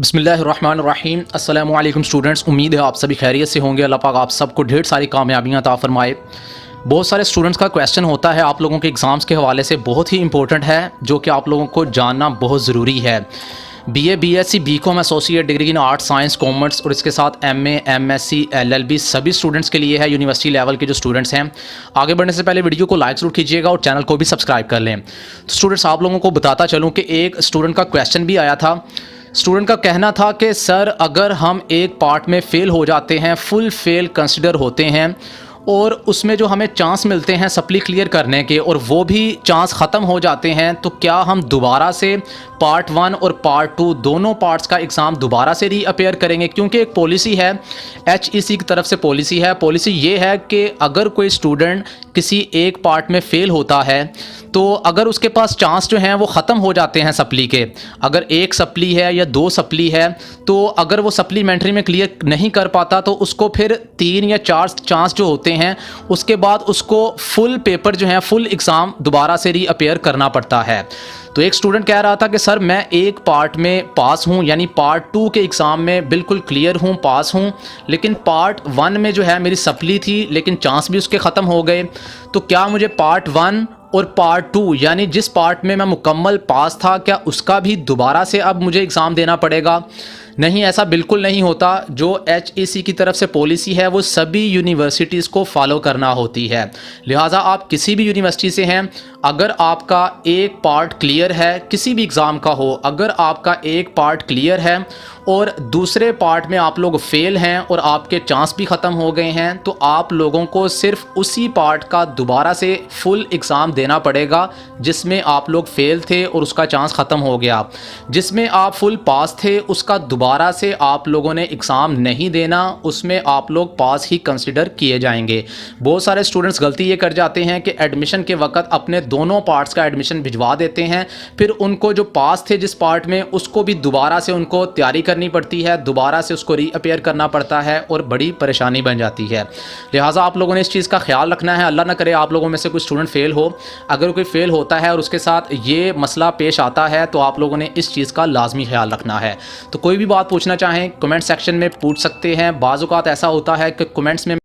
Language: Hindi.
बिस्मिल्लाहिर्रहमानिर्रहीम। अस्सलामु अलैकुम स्टूडेंट्स, उम्मीद है आप सभी खैरियत से होंगे। अल्लाह पाक आप सबको ढेर सारी कामयाबियाँ अता फरमाए। बहुत सारे स्टूडेंट्स का क्वेश्चन होता है आप लोगों के एग्ज़ाम्स के हवाले से, बहुत ही इंपॉर्टेंट है जो कि आप लोगों को जानना बहुत ज़रूरी है। BA, BSc, BCom, associate degree in art, science, commerce और इसके साथ एमए, एमएससी, एलएलबी सभी स्टूडेंट्स के लिए है, यूनिवर्सिटी लेवल के जो स्टूडेंट्स हैं। आगे बढ़ने से पहले वीडियो को लाइक ज़रूर कीजिएगा और चैनल को भी सब्सक्राइब कर लें। तो स्टूडेंट्स, आप लोगों को बताता चलूँ कि एक स्टूडेंट का क्वेश्चन भी आया था। स्टूडेंट का कहना था कि सर, अगर हम एक पार्ट में फ़ेल हो जाते हैं, फुल फेल कंसिडर होते हैं और उसमें जो hमें चांस मिलते हैं सप्ली क्लियर करने के और वो भी चांस ख़त्म हो जाते हैं, तो क्या हम दोबारा से पार्ट 1 और पार्ट 2 दोनों पार्ट्स का एग्ज़ाम दोबारा से रीअपेयर करेंगे? क्योंकि एक पॉलिसी है, HEC की तरफ से पॉलिसी है। पॉलिसी ये है कि अगर कोई स्टूडेंट किसी एक पार्ट में फ़ेल होता है तो अगर उसके पास चांस जो हैं वो ख़त्म हो जाते हैं सप्ली के, अगर एक सप्ली है या 2 सप्ली है, तो अगर वो सप्लीमेंट्री में क्लियर नहीं कर पाता तो उसको फिर 3 या 4 चांस जो होते हैं उसके बाद उसको फुल पेपर जो है, फुल एग्ज़ाम दोबारा से रीअपेयर करना पड़ता है। तो एक स्टूडेंट कह रहा था कि सर, मैं एक पार्ट में पास हूँ, यानी पार्ट 2 के एग्ज़ाम में बिल्कुल क्लियर हूँ, पास हूँ, लेकिन पार्ट 1 में जो है मेरी सप्ली थी लेकिन चांस भी उसके ख़त्म हो गए। तो क्या मुझे पार्ट 1 और पार्ट 2 यानी जिस पार्ट में मैं मुकम्मल पास था, क्या उसका भी दोबारा से अब मुझे एग्ज़ाम देना पड़ेगा? नहीं, ऐसा बिल्कुल नहीं होता। जो HEC की तरफ से पॉलिसी है वो सभी यूनिवर्सिटीज़ को फॉलो करना होती है। लिहाजा आप किसी भी यूनिवर्सिटी से हैं, अगर आपका एक पार्ट क्लियर है, किसी भी एग्ज़ाम का हो, अगर आपका एक पार्ट क्लियर है और दूसरे पार्ट में आप लोग फेल हैं और आपके चांस भी ख़त्म हो गए हैं, तो आप लोगों को सिर्फ उसी पार्ट का दोबारा से फुल एग्ज़ाम देना पड़ेगा जिसमें आप लोग फेल थे और उसका चांस ख़त्म हो गया। जिसमें आप फुल पास थे उसका दोबारा से आप लोगों ने एग्ज़ाम नहीं देना, उसमें आप लोग पास ही कंसिडर किए जाएंगे। बहुत सारे स्टूडेंट्स गलती ये कर जाते हैं कि एडमिशन के वक्त अपने दोनों पार्ट्स का एडमिशन भिजवा देते हैं, फिर उनको जो पास थे जिस पार्ट में उसको भी दोबारा से उनको तैयारी करनी पड़ती है, दोबारा से उसको रीअपेयर करना पड़ता है और बड़ी परेशानी बन जाती है। लिहाजा आप लोगों ने इस चीज़ का ख्याल रखना है। अल्लाह ना करे आप लोगों में से कोई स्टूडेंट फेल हो, अगर कोई फेल होता है और उसके साथ ये मसला पेश आता है तो आप लोगों ने इस चीज़ का लाजमी ख्याल रखना है। तो कोई भी बात पूछना चाहें कमेंट सेक्शन में पूछ सकते हैं। बाज़ औक़ात ऐसा होता है कि कमेंट्स में